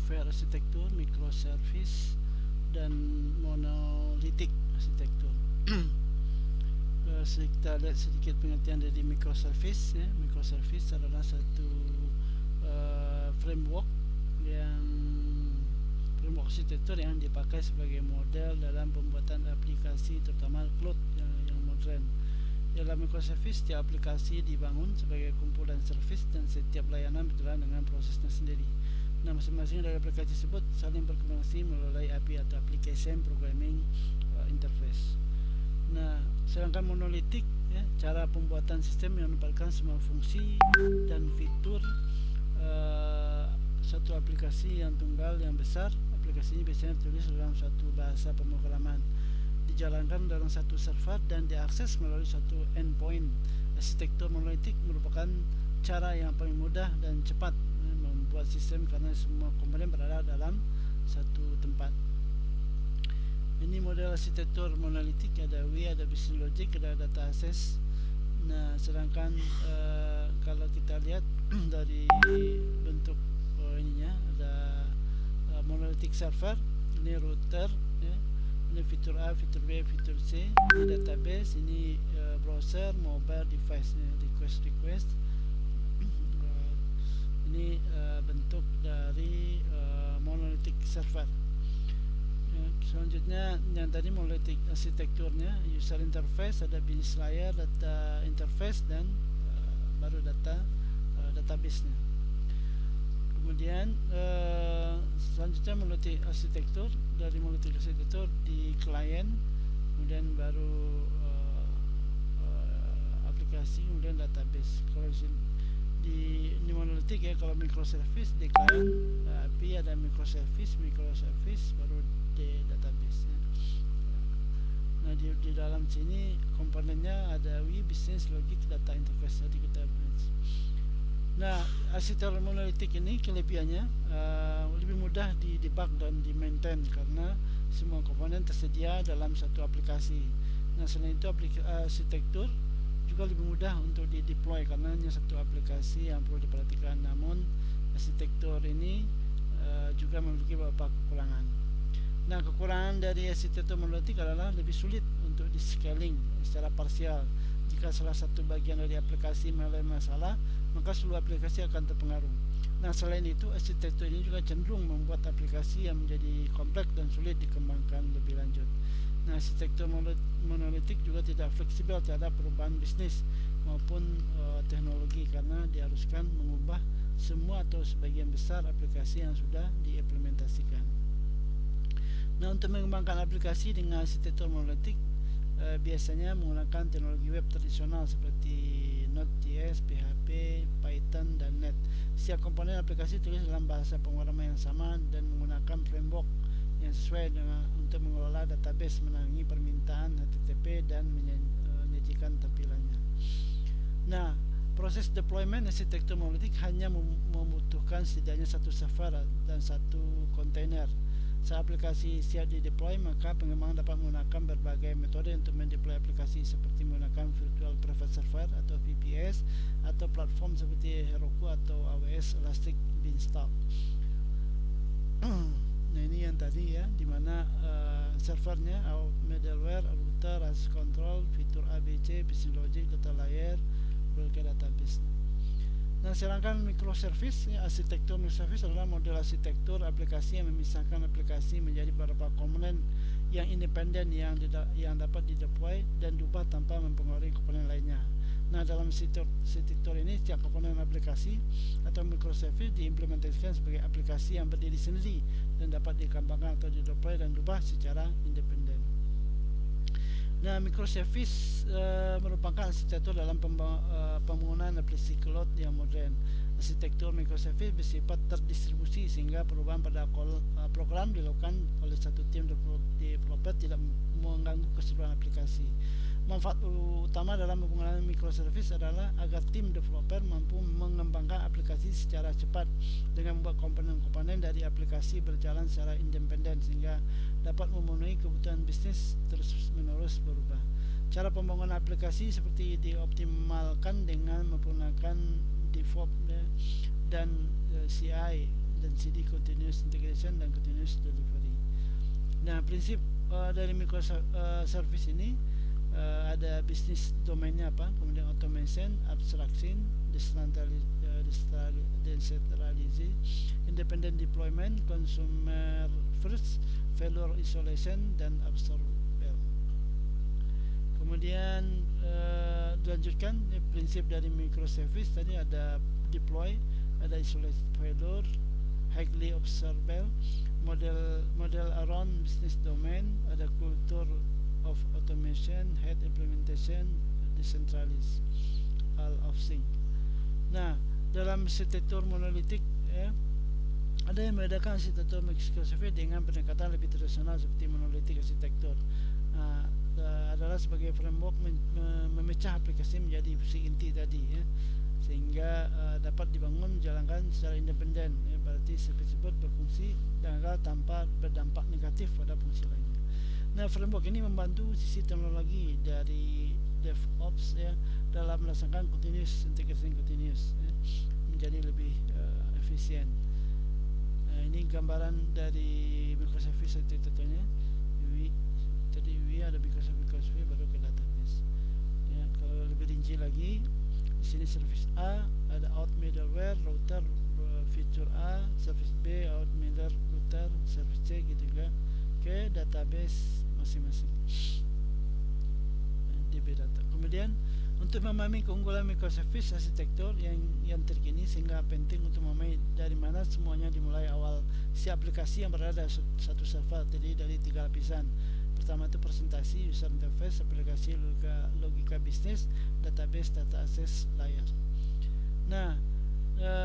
software arsitektur, microservice, dan monolitik arsitektur. Kita lihat sedikit pengertian dari microservice. Microservice adalah satu framework arsitektur yang dipakai sebagai model dalam pembuatan aplikasi, terutama cloud yang modern. Dalam microservice, setiap aplikasi dibangun sebagai kumpulan service dan setiap layanan berjalan dengan prosesnya sendiri. Nah, masing-masing dari aplikasi tersebut saling berkomunikasi melalui API atau Application Programming Interface. Nah, sedangkan monolitik, cara pembuatan sistem yang menempatkan semua fungsi dan fitur satu aplikasi yang tunggal yang besar. Aplikasi ini biasanya ditulis dalam suatu bahasa pemrograman, dijalankan dalam satu server dan diakses melalui suatu endpoint. Arsitektur monolitik merupakan cara yang paling mudah dan cepat membuat sistem karena semua komponen berada dalam satu tempat. Ini model arsitektur monolitik, ada W, ada business logic, ada data access. Nah, sedangkan kalau kita lihat dari bentuk ininya, ada monolithic server, ini router, ini fitur A, fitur B, fitur C, ini database, ini browser, mobile device, request. Ini bentuk dari monolithic server. Selanjutnya yang tadi monolithic arsitekturnya, user interface, ada business layer, data interface, dan baru database-nya. Kemudian selanjutnya monolithic arsitektur, dari monolithic arsitektur di klien, kemudian baru aplikasi, kemudian database. Kalau di monolithic kalau microservice di klien API, ada microservice, baru di database. Nah, di dalam sini komponennya ada business logic, data interface tadi kita bahas. Nah, arsitektur monolitik ini kelebihannya lebih mudah di debug dan di maintain karena semua komponen tersedia dalam satu aplikasi. Nah, selain itu arsitektur juga lebih mudah untuk di deploy karena hanya satu aplikasi yang perlu diperhatikan. Namun arsitektur ini juga memiliki beberapa kekurangan. Nah, kekurangan dari arsitektur monolitik adalah lebih sulit untuk di scaling secara parsial. Jika salah satu bagian dari aplikasi mengalami masalah, maka seluruh aplikasi akan terpengaruh. Nah, selain itu arsitektur ini juga cenderung membuat aplikasi yang menjadi kompleks dan sulit dikembangkan lebih lanjut. Nah, arsitektur monolitik juga tidak fleksibel terhadap perubahan bisnis maupun teknologi karena diharuskan mengubah semua atau sebagian besar aplikasi yang sudah diimplementasikan. Nah, untuk mengembangkan aplikasi dengan arsitektur monolitik biasanya menggunakan teknologi web tradisional seperti Node.js, PHP, Python, dan Net. Setiap komponen aplikasi tulis dalam bahasa pemrograman yang sama dan menggunakan framework yang sesuai dengan untuk mengelola database, menangani permintaan HTTP, dan menyajikan tampilannya. Nah, proses deployment arsitektur monolitik hanya membutuhkan setidaknya satu server dan satu kontainer. Saat aplikasi siap di-deploy, maka pengembang dapat menggunakan berbagai metode untuk mendeploy aplikasi seperti menggunakan Virtual Private Server atau VPS atau platform seperti Heroku atau AWS Elastic Beanstalk. Nah, ini yang tadi di mana servernya, middleware, router, access control, fitur ABC, business logic, data layer, berbagai database. Nah, sedangkan microservice, arsitektur microservice adalah model arsitektur aplikasi yang memisahkan aplikasi menjadi beberapa komponen yang independen yang dapat dideploy dan diubah tanpa mempengaruhi komponen lainnya. Nah, dalam arsitektur ini setiap komponen aplikasi atau microservice diimplementasikan sebagai aplikasi yang berdiri sendiri dan dapat dikembangkan atau dideploy dan diubah secara independen. Nah, microservice merupakan arsitektur dalam pembangunan aplikasi cloud yang modern. Arsitektur microservice bersifat terdistribusi sehingga perubahan pada program dilakukan oleh satu tim developer tidak mengganggu keseluruhan aplikasi. Manfaat utama dalam penggunaan microservice adalah agar tim developer mampu mengembangkan aplikasi secara cepat dengan membuat komponen-komponen dari aplikasi berjalan secara independen sehingga dapat memenuhi kebutuhan bisnis terus-menerus berubah. Cara pembangunan aplikasi seperti dioptimalkan dengan menggunakan DevOps dan CI dan CD continuous integration dan continuous delivery. Nah, prinsip dari microservice ini ada bisnis domainnya apa, kemudian automation, abstraction, decentralization, independent deployment, consumer first, failure isolation, dan observable. Kemudian dilanjutkan prinsip dari microservice tadi ada deploy, ada isolate failure, highly observable, model around business domain, ada culture of automation, head implementation, decentralized, all of sync. Nah, dalam arsitektur monolitik ya, ada yang membedakan arsitektur microservice dengan pendekatan lebih tradisional seperti monolitik arsitektur. Adalah sebagai framework memecah aplikasi menjadi fungsi inti tadi ya, sehingga dapat dibangun jalankan secara independen ya, berarti service tersebut berfungsi tanpa berdampak negatif pada fungsi lainnya. Nah, framework ini membantu sisi teknologi dari DevOps ya dalam melaksanakan continuous integration continuous ya, menjadi lebih efisien. Nah, ini gambaran dari microservice arsitekturnya. Tadi ada microservice baru ke database. Ya, kalau lebih rinci lagi, di sini service A ada out middleware, router, feature A, service B, out middleware, router, service C gitu juga ke database masing-masing. DB data. Kemudian untuk memahami keunggulan microservice arsitektur yang terkini, sehingga penting untuk memahami dari mana semuanya dimulai awal. Si aplikasi yang berada satu server terdiri dari 3 lapisan. Pertama itu presentasi, user interface, aplikasi logika bisnis, database, data access layer. Nah,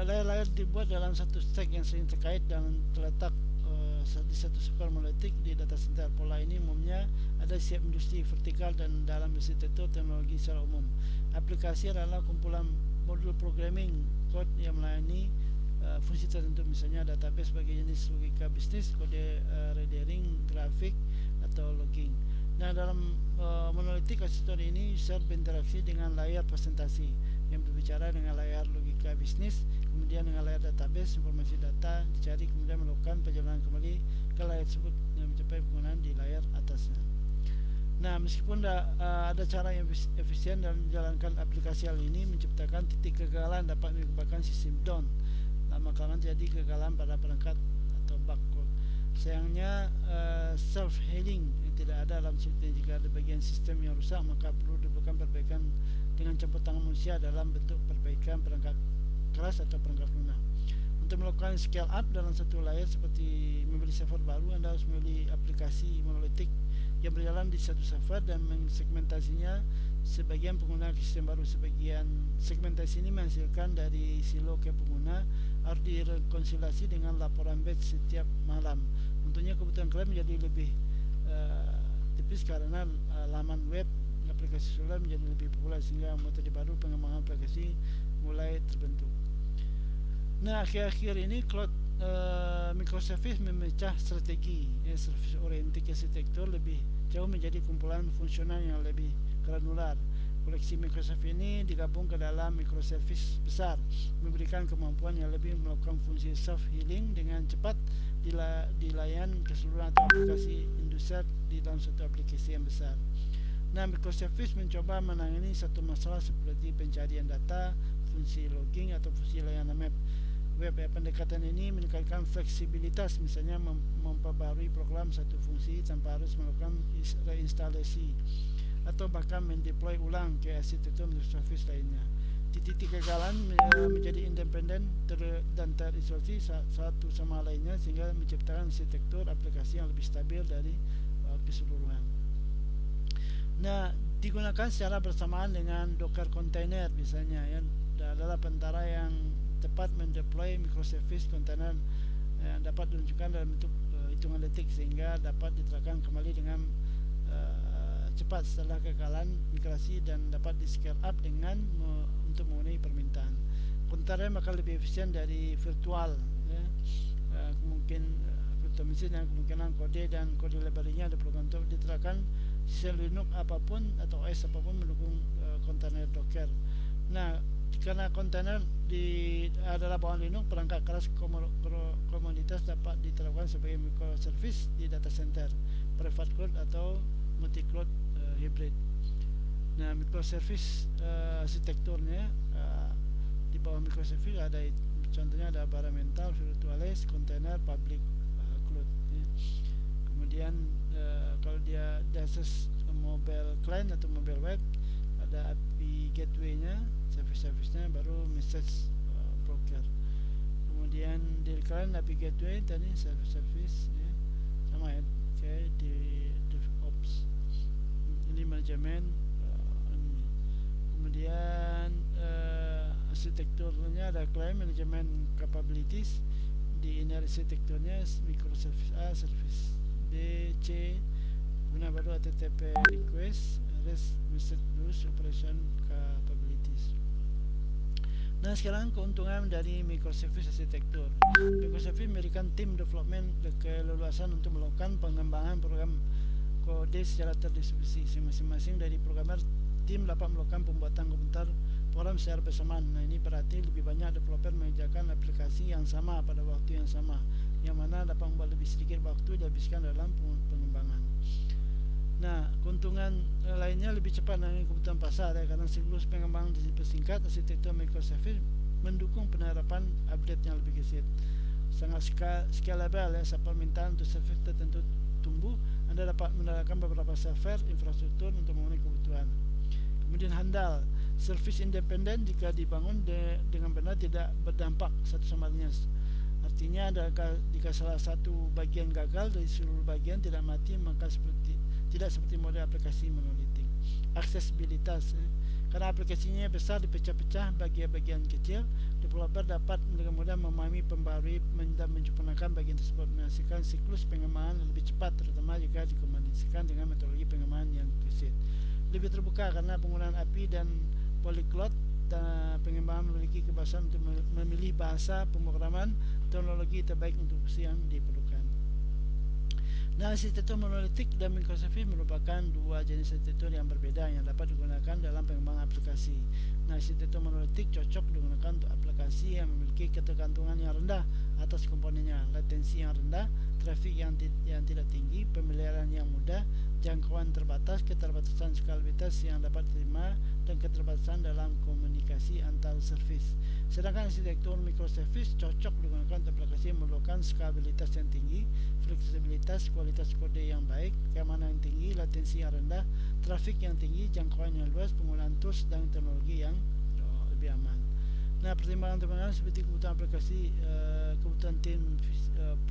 layer-layer dibuat dalam satu stack yang sering terkait dan terletak di satu server monolitik di data center. Pola ini umumnya ada siap industri vertikal dan dalam arsitektur teknologi secara umum. Aplikasi adalah kumpulan modul programming kode yang melayani fungsi tertentu, misalnya database sebagai jenis logika bisnis, kode rendering, grafik, atau logging. Nah, dalam monolitik arsitektur ini user berinteraksi dengan layar presentasi yang berbicara dengan layar logika bisnis, kemudian dengan layar database, informasi data dicari, kemudian melakukan perjalanan kembali ke layar tersebut yang mencapai penggunaan di layar atasnya. Nah, meskipun ada cara yang efisien dalam menjalankan aplikasi hal ini, menciptakan titik kegagalan dapat menyebabkan sistem down. Lama-kelamaan terjadi kegagalan pada perangkat atau bug code. Sayangnya self-healing yang tidak ada dalam sistem. Jika ada bagian sistem yang rusak, maka perlu dilakukan perbaikan dengan campur tangan manusia dalam bentuk perbaikan perangkat keras atau perangkat lunak. Untuk melakukan scale up dalam satu layar seperti membeli server baru, Anda harus membeli aplikasi monolitik yang berjalan di satu server dan mensegmentasinya sebagian pengguna ke sistem baru. Sebagian segmentasi ini menghasilkan dari silo ke pengguna harus direkonsiliasi dengan laporan batch setiap malam. Tentunya kebutuhan kalian menjadi lebih tipis karena laman web aplikasi seluler menjadi lebih populer, sehingga metode baru pengembangan aplikasi mulai terbentuk. Nah, akhir-akhir ini cloud microservice memecah strategi service oriented arsitektur lebih jauh menjadi kumpulan fungsional yang lebih granular. Koleksi microservice ini digabung ke dalam microservice besar, memberikan kemampuan yang lebih melakukan fungsi self-healing dengan cepat dilayan keseluruhan atau aplikasi industri di dalam satu aplikasi yang besar. Nah, microservice mencoba menangani satu masalah seperti pencarian data, fungsi logging, atau fungsi layanan web. Pendekatan ini meningkatkan fleksibilitas, misalnya memperbarui program satu fungsi tanpa harus melakukan reinstalasi atau bahkan mendeploy ulang ke arsitektur microservice lainnya. Titik kegagalan menjadi independen dan terisolasi satu sama lainnya, sehingga menciptakan arsitektur aplikasi yang lebih stabil dari keseluruhan. Nah, digunakan secara bersamaan dengan Docker container misalnya, ya, adalah pentara yang tepat mendeploy microservice container yang dapat ditunjukkan dalam bentuk hitungan detik, sehingga dapat diterapkan kembali dengan cepat setelah kegagalan migrasi dan dapat di scale up dengan untuk memenuhi permintaan. Container maka lebih efisien dari virtual, ya. Virtual machine yang kemungkinan kode dan kode library-nya diperlukan untuk diterapkan sistem Linux apapun atau OS apapun mendukung container Docker. Nah, karena kontainer adalah bawaan lindung, perangkat keras komoditas dapat diterapkan sebagai microservice di data center, private cloud atau multi cloud hybrid. Nah, microservice arsitekturnya di bawah microservice ada contohnya ada environmental, virtualized, container, public cloud. Ya. Kemudian kalau dia dasar mobile client atau mobile web, ada API gateway-nya, service-nya, baru message broker. Kemudian di client API gateway tadi service ya, sama ya kayak di DevOps. Ini manajemen. Kemudian arsitekturnya ada client management capabilities. Di ini arsitekturnya microservice A, service B, C, kemudian baru HTTP request, REST message bus, operation capabilities. Nah, sekarang keuntungan dari microservice arsitektur. Microservice memberikan tim development keleluasan untuk melakukan pengembangan program kode secara terdistribusi. Masing-masing dari programmer tim dapat melakukan pembuatan komputer program secara bersamaan. Nah, ini berarti lebih banyak developer mengerjakan aplikasi yang sama pada waktu yang sama, yang mana dapat membuat lebih sedikit waktu dihabiskan dalam pengembangan. Nah, keuntungan lainnya lebih cepat dengan kebutuhan pasar ya, karena siklus pengembangan dipersingkat. Arsitektur microservice mendukung penerapan update yang lebih gesit, sangat scalable ya. Saat permintaan untuk service tertentu tumbuh, Anda dapat menerapkan beberapa server infrastruktur untuk memenuhi kebutuhan. Kemudian handal, service independen jika dibangun dengan benar tidak berdampak satu sama lainnya. Artinya jika salah satu bagian gagal dari seluruh bagian tidak mati, maka tidak seperti model aplikasi monolitik. Aksesibilitas karena aplikasinya besar dipecah-pecah bagian-bagian kecil, developer dapat dengan mudah memahami, pembarui dan menyempurnakan bagian tersebut, menghasilkan siklus pengembangan lebih cepat, terutama jika dikombinasikan dengan metodologi pengembangan yang gesit. Lebih terbuka karena penggunaan API dan polyglot, dan pengembangan memiliki kebebasan untuk memilih bahasa pemrograman teknologi terbaik untuk fungsi yang diperlukan. Nah, arsitektur monolitik dan microservice merupakan dua jenis arsitektur yang berbeda yang dapat digunakan dalam pengembangan aplikasi. Nah, arsitektur monolitik cocok digunakan untuk aplikasi yang memiliki ketergantungan yang rendah atas komponennya, latensi yang rendah, trafik yang tidak tinggi, pemeliharaan yang mudah, jangkauan terbatas, keterbatasan skalabilitas yang dapat diterima, dan keterbatasan dalam komunikasi antar service. Sedangkan arsitektur microservice cocok digunakan untuk aplikasi yang memerlukan skalabilitas yang tinggi, fleksibilitas, kualitas kode yang baik, keamanan yang tinggi, latensi yang rendah, trafik yang tinggi, jangkauan yang luas, penggunaan tools dan teknologi yang lebih aman. Nah, pertimbangan seperti kebutuhan aplikasi, kebutuhan tim,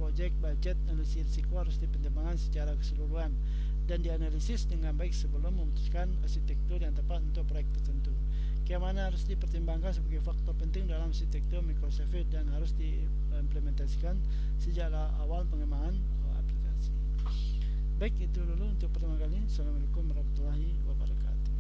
project, budget, analisis risiko harus dipertimbangkan secara keseluruhan dan dianalisis dengan baik sebelum memutuskan arsitektur yang tepat untuk proyek tertentu. Keamanan harus dipertimbangkan sebagai faktor penting dalam arsitektur microservice dan harus diimplementasikan sejak awal pengembangan aplikasi. Baik, itu dulu untuk pertama kali. Assalamualaikum warahmatullahi wabarakatuh.